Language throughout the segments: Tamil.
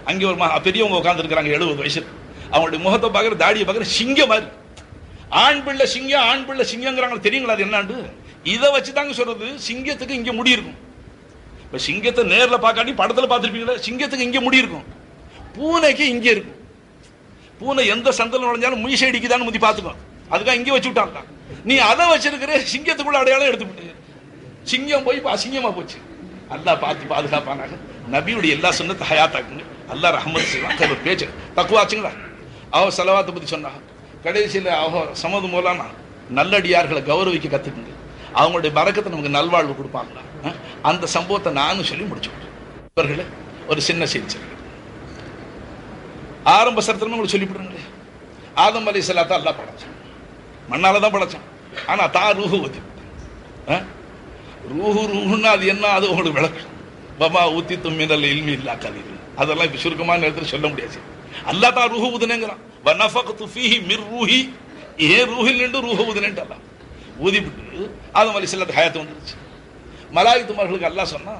அங்கே ஒரு பெரியவங்க உட்கார்ந்து இருக்கிறாங்க 70 வயசு. அவங்களுடைய முகத்தை பார்க்குற, தாடியை பார்க்குற சிங்கம் மாதிரி. ஆண் பிள்ளை சிங்கம், ஆண் பிள்ளை சிங்கங்கிறாங்க. தெரியுங்களா அது என்னாண்டு? இதை வச்சு தாங்க சொல்றது. சிங்கத்துக்கு இங்க முடி இருக்கும். இப்ப சிங்கத்தை நேர்ல பார்க்காட்டி படத்துல பார்த்துருப்பீங்களா? சிங்கத்துக்கு இங்க முடி இருக்கும், பூனைக்கு இங்க இருக்கும். பூனை எந்த சந்தல நுழைஞ்சாலும் மீசை அடிக்குதான்னு முந்தி பார்த்துக்கோ. அதுக்காக இங்கே வச்சு விட்டாங்க. நீ அதை வச்சிருக்கிற, சிங்கத்துக்குள்ள அடையாளம் எடுத்துக்கிட்டு சிங்கம் போய் அசிங்கமா போச்சு. அல்லாஹ் பார்த்து பாதுகாப்பானாங்க. நபியுடைய எல்லா சுன்னத்தை ஹயாத்தாக்குங்க. அல்லாஹ் ரஹ்மத் செய்வான். ஒரு பேச்சு தக்குவாச்சுங்களா? அவ செலவாத்தை பத்தி சொன்னாங்க. கடைசியில் அவ சமது மூலமா நல்லடியார்களை கௌரவிக்க கத்துக்குங்க. அவங்களுடைய பரக்கத்தை நமக்கு நல்வாழ்வு கொடுப்பாங்களா? அந்த சம்பவத்தை நானும் சொல்லி முடிச்சு இவர்களே ஒரு சின்ன செய்தி ஆரம்ப சரித்திரமே உங்களுக்கு சொல்லிவிடுறேங்களே. ஆதம் அலைஹிஸ்ஸலாத்தை அல்லாஹ் படைச்சான், மண்ணால தான் படைச்சான். ஆனா ரூஹு ஊத்தி ரூஹுன்னா அது என்ன, அது உங்களுக்கு விளக்கு. பமா ஊத்தி தும்மினல் இல்மி இல்லா கலீல். அதெல்லாம் இப்ப சுருக்கமான நேரத்தில் சொல்ல முடியாது. அல்லாஹ் தான் ரூஹு ஊதுனேங்கிறான். வனஃபக்து ஃபீஹி மிர் ரூஹி, ரூஹில் நின்று ரூஹு ஊதுனேன்ட்டு அல்லாஹ் ஊதிவிட்டு ஆதம் அலைஹிஸ்ஸலாத்து ஹயாத்து வந்துருச்சு. மலாயிகத்துமார்களுக்கு அல்லாஹ் சொன்னா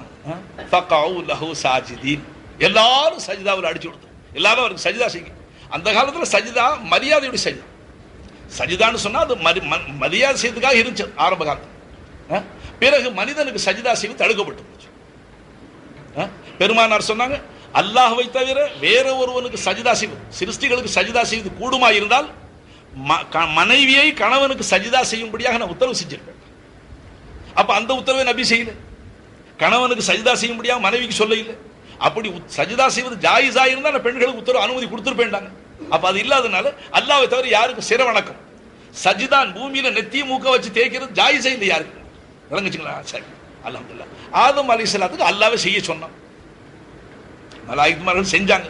ஃபக்அஉ லஹு சாஜிதீன், எல்லாரும் சஜிதாவில் அடிச்சு கொடுத்து எல்லாரும் அவருக்கு சஜிதா செய்யும். அந்த காலத்துல சஜிதா மரியாதையுடைய சஜிதா. சஜிதான்னு சொன்னா அது மரியாதை செய்யறதுக்காக இருந்துச்சு ஆரம்ப காலத்துல. பிறகு மனிதனுக்கு சஜிதா செய்வது தடுக்கப்பட்டு போச்சு. பெருமானார் சொன்னாங்க, அல்லாஹ்வை தவிர வேற ஒருவனுக்கு சஜிதா செய்வது, சிருஷ்டிகளுக்கு சஜிதா செய்வது கூடுமா இருந்தால் மனைவியை கணவனுக்கு சஜிதா செய்யும்படியாக நான் உத்தரவு செஞ்சிருப்பேன். அப்ப அந்த உத்தரவை நபி செய்யல. கணவனுக்கு சஜிதா செய்யும்படியாக மனைவிக்கு சொல்ல இல்லை. அப்படி சஜிதா செய்வது ஜாயிஸா இருந்தா பெண்களுக்கு உத்தரவு அனுமதி கொடுத்துருப்பேன்டாங்க. அப்ப அது இல்லாதனால அல்லாஹ்வை தவிர யாருக்கு சிற வணக்கம், சஜிதான் பூமியில நெத்திய மூக்க வச்சு தேய்க்கிறது ஜாயிஸா இல்லை யாருக்கு. விளங்குச்சுங்களா? சரி, அல்ஹம்துலில்லாஹ். ஆதம் அலைஹிஸ்ஸலாத்துக்கு அல்லாஹ்வே செய்ய சொன்னான். மலாயிகத்துமார்கள் செஞ்சாங்க,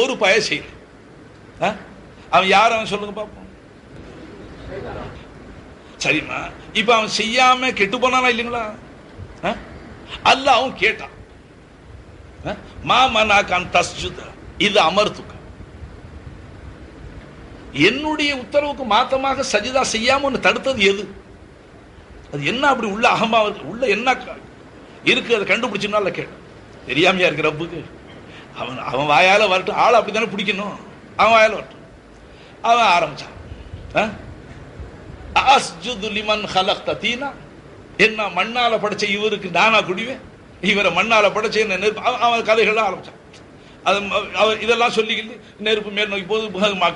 ஒரு பய செய்யல. அவன் யார் அவன் சொல்லுங்க பாப்போம். சரிம்மா, இப்ப அவன் செய்யாம கெட்டு போனானா இல்லைங்களா? அல்லாஹ் அவன் கேட்டான், மாமனாகான் தஸ்ஜுத இது அமர்த்துக்க, என்னுடைய உத்தரவுக்கு மாத்தமாக சஜிதா செய்யாம ஒன்னு தடுத்தது எது? அது என்ன அப்படி உள்ள அகமா உள்ள என்ன இருக்கு அதை கண்டுபிடிச்சுனால கேட்டான். தெரியாமையா இருக்கிற ரப்புக்கு அவன் வாயால வரட்டும், ஆளை அப்படித்தானே பிடிக்கணும். அவன் வாயால வரட்டும். அவன் ஆரம்பிச்சான், அஸ்ஜுது லிமன் ஹலக்த தீனா, என்ன மண்ணால படைச்ச இவருக்கு நானா குடிவேன், இவரை மண்ணால படைச்ச என்ன? அவன் கதைகள்லாம் ஆரம்பிச்சான். அது அவர் இதெல்லாம் சொல்லிக்கிட்டு நெருப்பு மேல் நோக்கி போது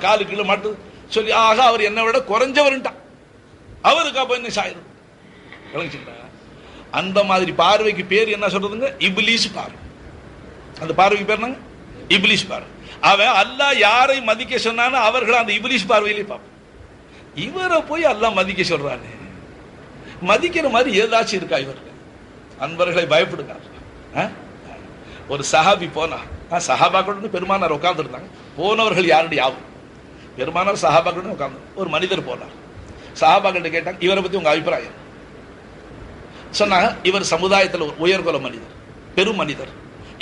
காலு கீழே மாட்டு சொல்லி, ஆக அவர் என்னை விட குறைஞ்சவருன்ட்டான். அவருக்கு அப்ப என்ன சாயிரும்? அந்த மாதிரி பார்வைக்கு பேர் என்ன சொல்றதுங்க? இப்லீஸ் பார்வை. அந்த பார்வைக்கு பேர் என்னங்க? இப்லீஸ் பார்வை. அவன் அல்லாஹ் யாரை மதிக்க சொன்னானோ அவர்களை அந்த இப்லீஸ் பார்வையிலே பார்ப்பான். இவரை போய் அல்லாஹ் மதிக்க சொல்றானே, மதிக்கிற மாதிரி ஏதாச்சும் இருக்கா இவருக்கு? அன்பர்களை பயப்படுங்க. ஒரு சஹாபி போனா, சஹாபாக்கள் பெருமானார் உட்கார்ந்து இருந்தாங்க. போனவர்கள் யாருடைய ஆகும்? பெருமானார் சஹாபாக்கள் உட்கார்ந்து. ஒரு மனிதர் போனார். சஹாபாக்கிட்ட கேட்டாங்க, இவரை பத்தி உங்க அபிப்பிராயம் சொன்னாங்க. இவர் சமுதாயத்தில் ஒரு உயர்குல மனிதர், பெரும் மனிதர்.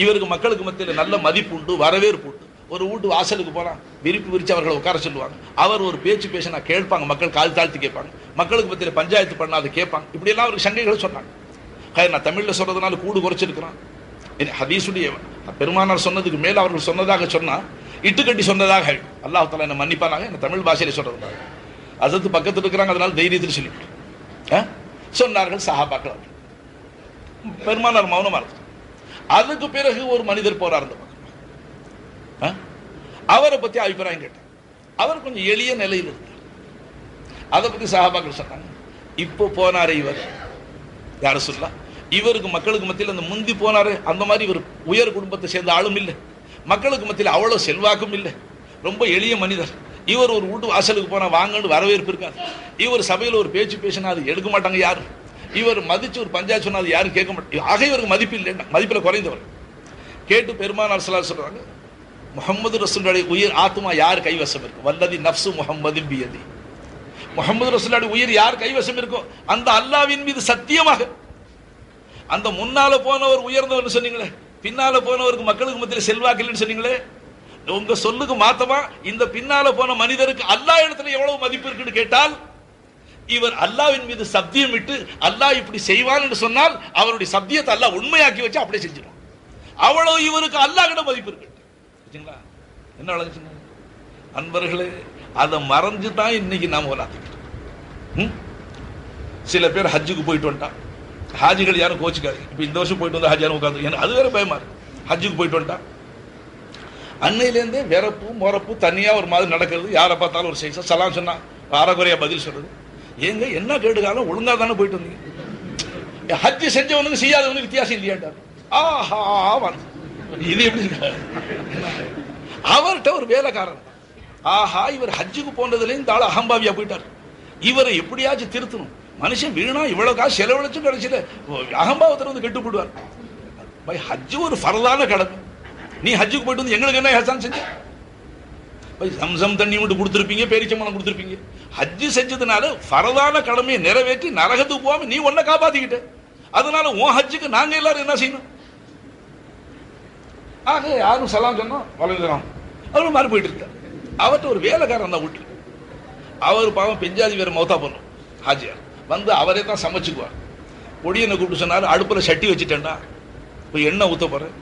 இவருக்கு மக்களுக்கு மத்தியில் நல்ல மதிப்பு உண்டு, வரவேற்பு உண்டு. ஒரு வீட்டு வாசலுக்கு போனா விரிப்பு விரிச்சு அவர்களை உட்கார சொல்லுவாங்க. அவர் ஒரு பேச்சு பேசினா கேட்பாங்க, மக்கள் கால் தாழ்த்தி கேட்பாங்க. மக்களுக்கு மத்தியில் பஞ்சாயத்து பண்ணா அதை கேட்பாங்க. இப்படி எல்லாம் அவருக்கு சங்கைகள் சொன்னாங்க. நான் தமிழ்ல சொல்றதுனால கூடு குறைச்சிருக்கிறான். ஹதீஸுடைய பெருமானார் சொன்னதுக்கு மேல அவர்கள் சொன்னதாக சொன்னா இட்டுக்கட்டி சொன்னதாக அல்லாஹ் தஆலா என்ன மன்னிப்பானாங்க. என்ன தமிழ் பாஷையில சொல்றதுனால அசத்து பக்கத்தில் இருக்கிறாங்க, அதனால தைரியத்தில் சொல்லிவிட்டு சொன்னார்கள் சஹாபாக்கள். பெருமானார் மௌனமா இருக்கு. அதுக்கு பிறகு ஒரு மனிதர் போறார் அந்த பக்கம். அவரை பத்தி அபிப்பிராயம் கேட்டார். அவர் கொஞ்சம் எளிய நிலையில் இருந்தார். அதை பத்தி சஹாபாக்கள் சொன்னாங்க. இப்போ போனாரே இவர் யார சொல்லலாம், இவருக்கு மக்களுக்கு மத்தியில் அந்த முந்தி போனாரு அந்த மாதிரி இவர் உயர் குடும்பத்தை சேர்ந்த ஆளும் இல்லை, மக்களுக்கு மத்தியில் அவ்வளவு செல்வாக்கும் இல்லை, ரொம்ப எளிய மனிதர். இவர் ஒரு வீட்டு வாசலுக்கு போனா வாங்கன்னு வரவேற்பு இருக்காது. இவர் சபையில் ஒரு பேச்சு பேசினா அது எடுக்க மாட்டாங்க யாரும். இவர் மதிச்சு ஒரு பஞ்சாயத்து சொன்னா அது யாரும் கேட்க மாட்டாங்க. ஆக இவருக்கு மதிப்பு இல்லை, மதிப்பில் குறைந்தவர். கேட்டு பெருமானார் ஸல்லல்லாஹு அலைஹி வஸல்லம் சொல்றாங்க, முஹம்மது ரசூலுடைய உயிர் ஆத்மா யார் கைவசம் இருக்கும்? வல்லதி நஃப்சு முஹம்மதின் பியதி, முஹம்மது ரசூலுடைய உயிர் யார் கைவசம் இருக்கோ அந்த அல்லாஹ்வின் மீது சத்தியமாக. அந்த முன்னால போனவர் உயர்ந்தவர் சொன்னீங்களே, பின்னால போனவருக்கு மக்களுக்கு மத்தியில் செல்வாக்கு இல்லைன்னு சொன்னீங்களே, உங்க சொல்லுக்கு மாத்தமா இந்த பின்னால போன மனிதருக்கு அல்லாஹ் இடத்துல எவ்வளவு மதிப்பு இருக்குன்னு கேட்டால், இவர் அல்லாஹ்வின் மீது சத்தியம் விட்டு அல்லாஹ் இப்படி செய்வான் என்று சொன்னால் அவருடைய சத்தியத்தை அல்லாஹ் உண்மையாக்கி வச்சு அப்படியே செஞ்சிடும். அவ்வளவு இவருக்கு அல்லாஹ் கிட்ட மதிப்பு இருக்கு. என்ன விளங்குச்சுங்க அன்பர்களே? அதை மறைஞ்சு தான் இன்னைக்கு நாம விளாத்துக்கிட்டோம். சில பேர் ஹஜ்ஜுக்கு போயிட்டு வந்துட்டான். ஹாஜிகள் யாரும் கோச்சுக்காது. இப்ப இந்த வருஷம் போயிட்டு வந்து ஹாஜி யாரும் உட்காந்து எனக்கு அது வேற பயமா இருக்கு. ஹஜ்ஜுக்கு போயிட்டு வந்துட்டான். அன்னையிலேருந்தே வெறப்பு முறப்பு தனியா ஒரு மாதிரி நடக்கிறது. யாரை பார்த்தாலும் ஒரு சைஸா சலாம் சொன்னா அறகுறையா பதில் சொல்றது. ஏங்க என்ன கேட்டுக்காலும் ஒழுங்கா தானே போயிட்டு வந்தீங்க. ஹஜ்ஜு செஞ்சவனுக்கு செய்யாதவனுக்கு வித்தியாசம் இல்லையாண்டார். ஆஹா இது எப்படி அவர்கிட்ட ஒரு வேலைக்காரன். ஆஹா இவர் ஹஜ்ஜுக்கு போனதுல இந்த ஆள் அகம்பாவியா போயிட்டார். இவரை எப்படியாச்சும் திருத்தணும். மனுஷன் வீணா இவ்வளவு காசு செலவழிச்சும் கடைசியில அகம்பாவத்தில் வந்து கெட்டு போடுவார். ஹஜ்ஜு ஒரு ஃபர்தான கடமை. நீ ஹஜ்ஜுக்கு போயிட்டு வந்து எங்களுக்கு என்ன ஹசான் செஞ்ச? சம்சம் தண்ணி மட்டும் கொடுத்துருப்பீங்க, பேரிச்சம்பளம் கொடுத்துருப்பீங்க. ஹஜ்ஜு செஞ்சதுனால ஃபர்தான கடமையை நிறைவேற்றி நரகத்துக்கு போகாம நீ ஒன்ன காப்பாத்திக்கிட்ட. அதனால உன் ஹஜ்ஜுக்கு நாங்க எல்லாரும் என்ன செய்யணும்? ஆக யாரும் சலாம் சொன்னோம் வளர்ந்துடும் அவரு மாதிரி போயிட்டு இருக்கார். அவர்கிட்ட ஒரு வேலைக்காரன் தான் வீட்டு. அவர் பாவம் பெஞ்சாதி வேற மௌத்தா பண்ணும். ஹாஜியார் வந்து அவரே தான் சமைச்சுக்குவார். பொடியனை கூப்பிட்டு சொன்னாரு, அடுப்புல சட்டி வச்சுட்டேன்டா, இப்போ எண்ணெய் ஊத்த போறேன்,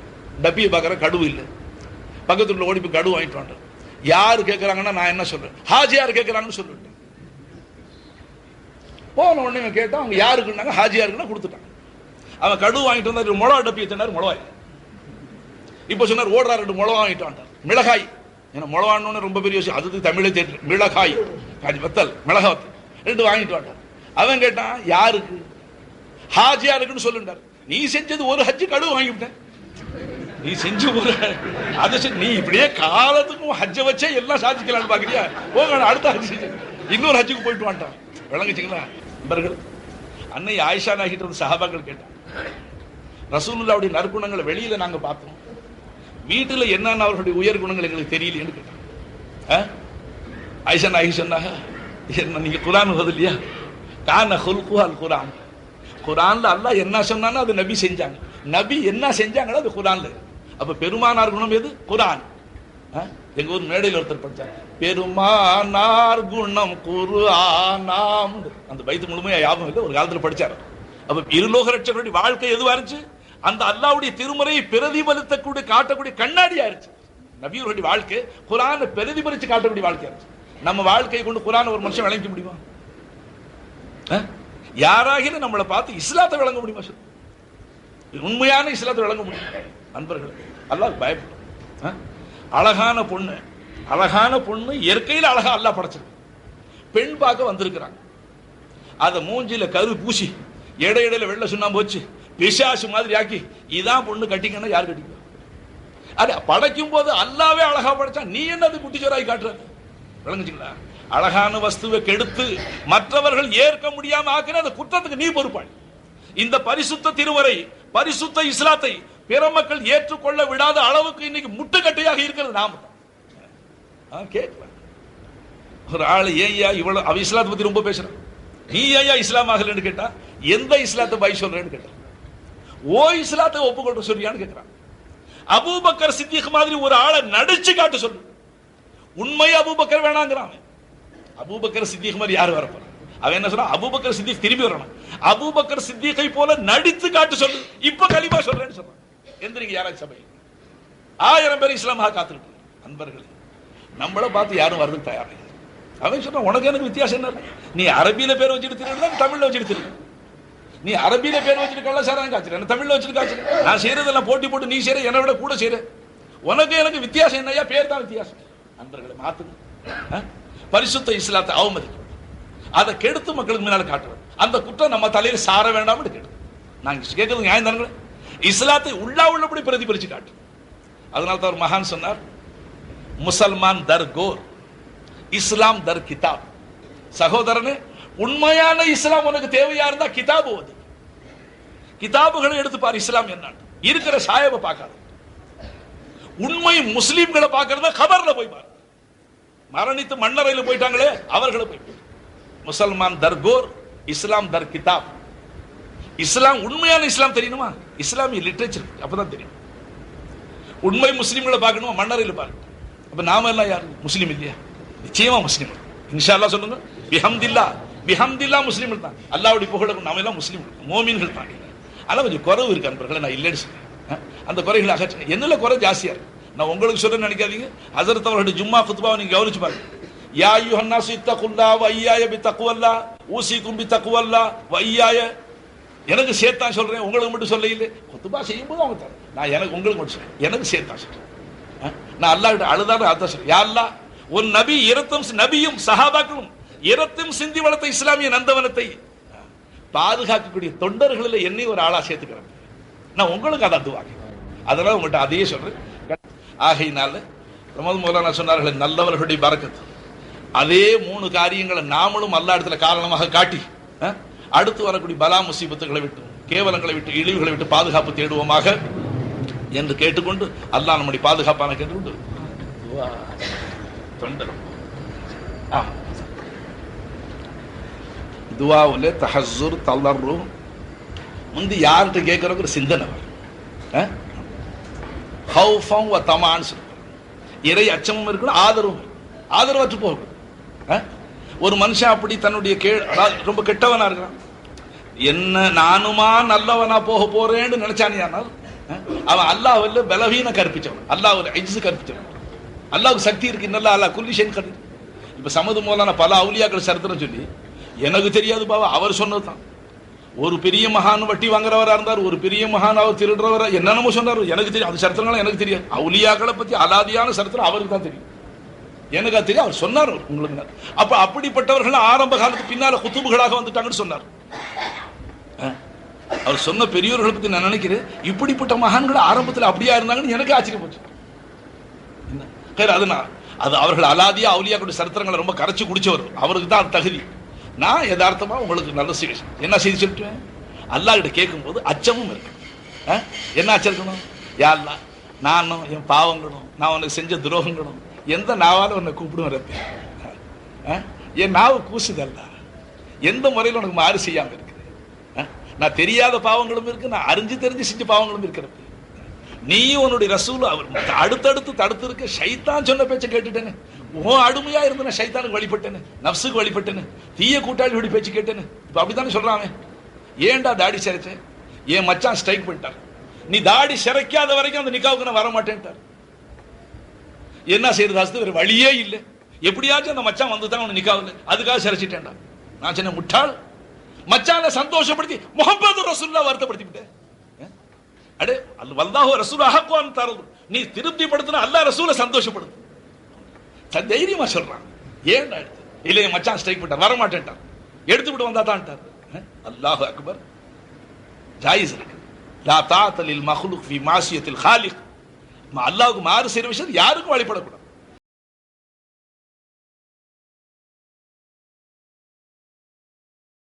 டப்பியை பார்க்குற கடுவு இல்லை. பக்கத்துல ஓடி போய் கடுவு வாங்கிட்டு வாண்டேன். யாரு கேட்கறாங்கன்னா நான் என்ன சொல்றேன், ஹாஜியார் கேட்கறாங்கன்னு சொல்லிட்டேன். போன உடனே கேட்டா அவங்க யாருக்குன்னாங்க, ஹாஜியாருக்குன்னா கொடுத்துட்டாங்க. அவன் கடுவு வாங்கிட்டு வந்தா மிளகா டப்பி வச்சாரு, மிளகாய். இப்ப சொன்னார் ஓடுறாரு, 2 மிளகா வாங்கிட்டு வந்தார். மிளகாய் ஏன்னா மிளகான்னு ரொம்ப பெரிய விஷயம், அது தமிழே தெரியல. மிளகாய் வத்தல் மிளகா வத்தல் 2 வாங்கிட்டு வந்தார். அவன் கேட்டான் யாருக்கு? ஹாஜியாருக்குன்னு சொல்லுண்டார். நீ செஞ்சது ஒரு ஹஜ்ஜு கடுவு வாங்கிவிட்டேன். நீ செஞ்சு ஒரு அதை நீ இப்படியே காலத்துக்கும் ஹஜ்ஜை வச்சே எல்லாம் சாதிக்கலான்னு பாக்குறியா? போங்க அடுத்த ஹஜ்ஜு இன்னொரு ஹஜ்ஜுக்கு போயிட்டு வாண்டான். விளங்குச்சிங்களா நண்பர்கள்? அன்னை ஆயிஷா நாகிட்ட வந்து சஹாபாக்கள் கேட்டான், ரசூலுல்லாஹ்வுடைய நற்குணங்களை வெளியில நாங்க பார்த்தோம், வீட்டுல என்னன்னு அவர்களுடைய உயர் குணங்கள் எங்களுக்கு தெரியலையேன்னு கேட்டான். ஆயிஷா நாகி சொன்னாங்க, என்ன நீங்க குர்ஆன் ஓது இல்லையா? கான ஹுல்குல் குர்ஆன். குர்ஆன்ல அல்லாஹ் என்ன சொன்னானோ அது நபி செஞ்சாங்க. நபி என்ன செஞ்சாங்களோ அது குர்ஆன்ல. அப்ப பெருமானார் குணம் எது? குர்ஆன். எங்க ஊர் மேடையில் ஒருத்தர் படிச்சாங்க, பெருமானார் குணம் குர்ஆனாம். அந்த பைத்து முழுமையா ஞாபகம் இல்லை, ஒரு காலத்துல படிச்சாரு. அப்ப இருலோக ரட்சகருடைய வாழ்க்கை எதுவா இருந்துச்சு? அந்த அல்லாஹ்வுடைய திருமுறையை பிரதிபலித்தக்கூடிய காட்டக்கூடிய கண்ணாடியா இருந்துச்சு. நபியுடைய வாழ்க்கை குர்ஆனை பிரதிபலிச்சு காட்டக்கூடிய வாழ்க்கையா இருந்துச்சு. நம்ம வாழ்க்கையை கொண்டு குர்ஆனை ஒரு மனுஷன் விளங்க முடியுமா? யாராகிலும் நம்மளை பார்த்து இஸ்லாத்தை விளங்க முடியுமா? உண்மையான இஸ்லாத்தை விளங்க முடியும் நண்பர்கள். அல்லாஹ் பயப்படும். அழகான பொண்ணு, அழகான பொண்ணு இயற்கையில் அழகா அல்லாஹ் படைச்சிருக்கு. பெண் பார்க்க வந்திருக்கிறாங்க. அதை மூஞ்சில கரு பூசி இடையிடையில வெள்ள சுண்ணாம்பு வச்சு பிசாசு மாதிரி ஆக்கி இதான் பொண்ணு கட்டிங்கன்னா யார் கட்டிக்குவா? அது படைக்கும் போது அல்லாவே அழகா படைச்சா நீ என்னது குட்டிச்சோராய் காட்டுற? விளங்குச்சுங்களா? அழகான வஸ்துவை கெடுத்து மற்றவர்கள் ஏற்க முடியாம ஆக்கின அந்த குற்றத்துக்கு நீ பொறுப்பாளி. இந்த பரிசுத்த திருவரை, பரிசுத்த இஸ்லாத்தை பிற மக்கள் ஏற்றுக்கொள்ள விடாத அளவுக்கு இன்னைக்கு முட்டுக்கட்டையாக இருக்கிறது நாம தான். கேட்கலாம் ஒரு ஆள், ஏய்யா இவ்வளவு அவ இஸ்லாத்தை பத்தி ரொம்ப பேசுறான், நீ ஏய்யா இஸ்லாம் ஆகலன்னு கேட்டா எந்த இஸ்லாத்தை பாய் சொல்றேன்னு கேட்டான். ஓ இஸ்லாத்தை ஒப்புக்கொள்ள சொல்றியான்னு கேட்கிறான். அபூபக்கர் சித்திக் மாதிரி ஒரு ஆளை நடிச்சு காட்டு சொல்லு. உண்மை அபூபக்கர் வேணாங்கிறான். அபூபக்கர் சித்திக் மாதிரி யார் வரப்போற? அவன் என்ன சொல்றான்? அபூபக்கர் சித்திக் திரும்பி வரணும். அபூபக்கர் சித்திகை போல நடித்து காட்டு சொல்லு. இப்ப கலிமா சொல்றேன்னு சொல்றான். எந்திரிங்க யாராச்சும் சபையில் 1000 பேர் இஸ்லாமாக காத்துக்கிட்டு நண்பர்களே, நம்மளை பார்த்து யாரும் வர்றதுக்கு தயார். அவன் சொல்றான், உனக்கு எனக்கு வித்தியாசம் என்ன? நீ அரபியில பேர் வச்சுட்டு திருடுற, தமிழ்ல வச்சுட்டு திருடு. நீ அரபியில பேர் வச்சுட்டு கள்ளச்சாராயம் காய்ச்சல, தமிழ்ல வச்சுட்டு காய்ச்சல. நான் செய்யறதெல்லாம் போட்டி போட்டு நீ செய்யற, என்னை விட கூட செய்யற. உனக்கு எனக்கு வித்தியாசம் என்னையா? பேர் தான் வித்தியாசம். நண்பர்களை மாத்துங்க. பரிசுத்த இஸ்லாத்தை அவமதிக்க, அதை கெடுத்து மக்களுக்கு முன்னால காட்டுவது, அந்த குற்றம் நம்ம தலையில சார வேண்டாம் கேட்டு நாங்க கேட்கறது நியாயம் தானே? இஸ்லாத்தை உள்ளபடி பிரதிபலிச்சு காட்டு. அதனால தான் ஒரு மகான் சொன்னார், முசல்மான் தர் கோர், இஸ்லாம் தர் கிதாப். சகோதரனே, உண்மையான இஸ்லாம் உனக்கு தேவையா இருந்தா கிதாபு ஓது. கிதாபுகளை எடுத்து பாரு இஸ்லாம் என்ன இருக்கிற சாயபை பார்க்காது. உண்மை முஸ்லீம்களை பார்க்கறத கபர்ல போய் பாரு. மரணித்து மண்ணறையில் போயிட்டாங்களே அவர்களை போய். முசல்மான் தர்கோர், இஸ்லாம் தர் கிதாப். இஸ்லாம் உண்மையான இஸ்லாம் தெரியணுமா? இஸ்லாமிய லிட்டரேச்சர் அப்பதான் தெரியும். உண்மை முஸ்லீம்களை பார்க்கணுமா? மண்ணறையில் பாருங்க. அப்ப நாம எல்லாம் யாரு? முஸ்லீம் இல்லையா? நிச்சயமா முஸ்லீம். இன்ஷா அல்லாஹ் சொல்லுங்க, பிஹம்தில்லா, பிஹம்தில்லா முஸ்லீம்கள் தான். அல்லாஹ்வுடைய புகழும் நாம எல்லாம் முஸ்லீம்கள், மோமீன்கள் தான். ஆனா கொஞ்சம் குறைவு இருக்கு நண்பர்களே, நான் இல்லைன்னு சொல்றேன். அந்த குறைகளை அகற்றுங்க. என்னல குறை ஜாஸ்தியா இருக்கு? நான் உங்களுக்கு சொல்ல நினைக்காதீங்க. ஹஸரத் அவர்களுடைய ஜும்மா குத்பாவை நீங்க கவனிச்சு பாருங்க. யா அய்யுஹன்னாஸ் இத்தகுல்லாஹ் வ இய்யாய பித்தக்வல்லாஹ் ஊசிக்கும் பித்தக்வல்லாஹ் வ இய்யாய. எனக்கு சேர்த்தான் சொல்றேன், உங்களுக்கு மட்டும் சொல்ல இல்லை. குத்பா செய்யும்போது அவங்க தரேன், நான் எனக்கு உங்களுக்கு மட்டும் சொல்றேன், எனக்கு சேர்த்தான் சொல்றேன். நான் அல்லாஹ் கிட்ட அழுதாலும் அதான் சொல்றேன், யா அல்லாஹ் ஒரு நபி இரத்தம் நபியும் சஹாபாக்களும் இரத்தம் சிந்தி வளர்த்த இஸ்லாமிய நந்தவனத்தை பாதுகாக்கக்கூடிய தொண்டர்களில் என்னை ஒரு ஆளா சேர்த்துக்கிறேன். நான் உங்களுக்கு அதை அதுவாங்க, அதனால உங்கள்கிட்ட அதையே சொல்றேன். ஆகையினால ரமது மௌலானா சொன்னார்கள், நல்லவர்களுடைய பரக்கத்து. அதே 3 காரியங்களை நாமளும் அல்லா இடத்துல காரணமாக காட்டி அடுத்து வரக்கூடிய பலா முசீபத்துகளை விட்டு, கேவலங்களை விட்டு, இழிவுகளை விட்டு பாதுகாப்பு தேடுவோமாக என்று கேட்டுக்கொண்டு, அல்லாஹ் நம்முடைய பாதுகாப்பான கேட்டுக்கொண்டு தொண்டர் துவாவுல தஹஸ்ஸுர் தல்லர்ரு முந்தி யார்கிட்ட கேட்கறதுக்கு ஒரு சிந்தனை வரும். ஹௌஃபம் வ தமான் இறை அச்சமும் இருக்கணும், ஆதரவற்று போகணும். ஒரு மனுஷன் அப்படி தன்னுடைய ரொம்ப கெட்டவனா இருக்கிறான், என்ன நானுமா நல்லவனா போக போறேன்னு நினைச்சானியானால் அவன் அல்லாஹ்வுல பலவீன கற்பிச்சவன், அல்லாஹ்வுல இஜ்ஸ் கற்பிச்சவன். அல்லாஹ்வுக்கு சக்தி இருக்கு, இன்னல்லாஹ் அலா குல்லி ஷைஇன் கதீர். இப்ப சமது மௌலானா பல அவுலியாக்கள் சரித்திரம் சொல்லி எனக்கு தெரியாது பாவா, அவர் சொன்னதுதான். ஒரு பெரிய மகான் வட்டி வாங்குறவரா இருந்தார், ஒரு பெரிய மகான் அவர் திருடுறவரா என்னென்னமோ சொன்னார், எனக்கு தெரியும். அது சரித்திரங்களும் எனக்கு தெரியாது. அவுலியாக்களை பத்தி அலாதியான சரித்திரம் அவருக்கு தான் தெரியும், எனக்கு அது தெரியும். அவர் சொன்னார் உங்களுக்கு. அப்ப அப்படிப்பட்டவர்கள் ஆரம்ப காலத்துக்கு பின்னால குத்துபுகளாக வந்துட்டாங்கன்னு சொன்னார். அவர் சொன்ன பெரியவர்களை பத்தி நான் நினைக்கிறேன், இப்படிப்பட்ட மகான்கள் ஆரம்பத்தில் அப்படியா இருந்தாங்கன்னு எனக்கு ஆச்சரியம் போச்சு. அது அவர்கள் அலாதியா அவுலியாக்களுடைய சரித்திரங்களை ரொம்ப கரைச்சு குடிச்சவர், அவருக்கு தான் அது தகுதி. நான் யதார்த்தமா உங்களுக்கு நல்ல செய்தி என்ன செய்தி சொல்லிட்டுவேன், அல்லாஹ் கிட்ட கேட்கும் போது அச்சமும் இருக்கு. என்ன அச்சம் இருக்கணும், யா அல்லாஹ் நானும் என் பாவங்களும் நான் உனக்கு செஞ்ச துரோகங்களும் எந்த நாவாலும் உன்னை கூப்பிடுவேன் ரப்பே, என் நாவு கூசுதல்ல, எந்த முறையில் உனக்கு மாறு செய்யாம இருக்கு. நான் தெரியாத பாவங்களும் இருக்கு, நான் அறிஞ்சு தெரிஞ்சு செஞ்ச பாவங்களும் இருக்கிறது. நீயும் உன்னுடைய ரசூல் அடுத்தடுத்து தடுத்து இருக்க. ஷைத்தான் சொன்ன பேச்சை கேட்டுட்டேன்னு, உன் அடிமையா இருந்து நான் ஷைத்தானுக்கு வழிபட்டேன்னு, நப்சுக்கு வழிபட்டேன்னு, தீய கூட்டாளியோட பேச்சு கேட்டேன்னு. இப்ப அப்படித்தானே சொல்றாங்க. ஏன்டா தாடி சிறைச்சேன், என் மச்சான் ஸ்ட்ரைக் பண்ணிட்டார், நீ தாடி சிறைக்காத வரைக்கும் அந்த நிக்காவுக்கு நான் வர மாட்டேன்ட்டார். என்ன செய்யறது, வேற வழியே இல்லை. எப்படியாச்சும் அந்த மச்சான் வந்து தான் நிக்காவில், அதுக்காக சிறைச்சிட்டேன்டா. நான் சொன்ன முட்டாள், மச்சான சந்தோஷப்படுத்தி முஹம்மது ரசூலுல்லாஹ் வருத்தப்படுத்தி விட்டேன். அடே வல்லாஹு ரசூல் அஹக்குவான் தரது, நீ திருப்திப்படுத்தின அல்லாஹ் ரசூலை சந்தோஷப்படுத்து. தைரியமா சொல்றான். ஏன்டா எடுத்து இல்லையே மச்சான் ஸ்ட்ரைக் பண்ணிட்டார், வர மாட்டேன்ட்டார், எடுத்து விட்டு வந்தா தான். அல்லாஹு அக்பர். ஜாயிஸ் இருக்கு. லா தாஅத லில் மக்லூக் ஃபீ மாசியத்தில் காலிக். அல்லாஹ்வுக்கு மாறு செய்யற விஷயம் யாருக்கும் வழிபடக்கூடாது.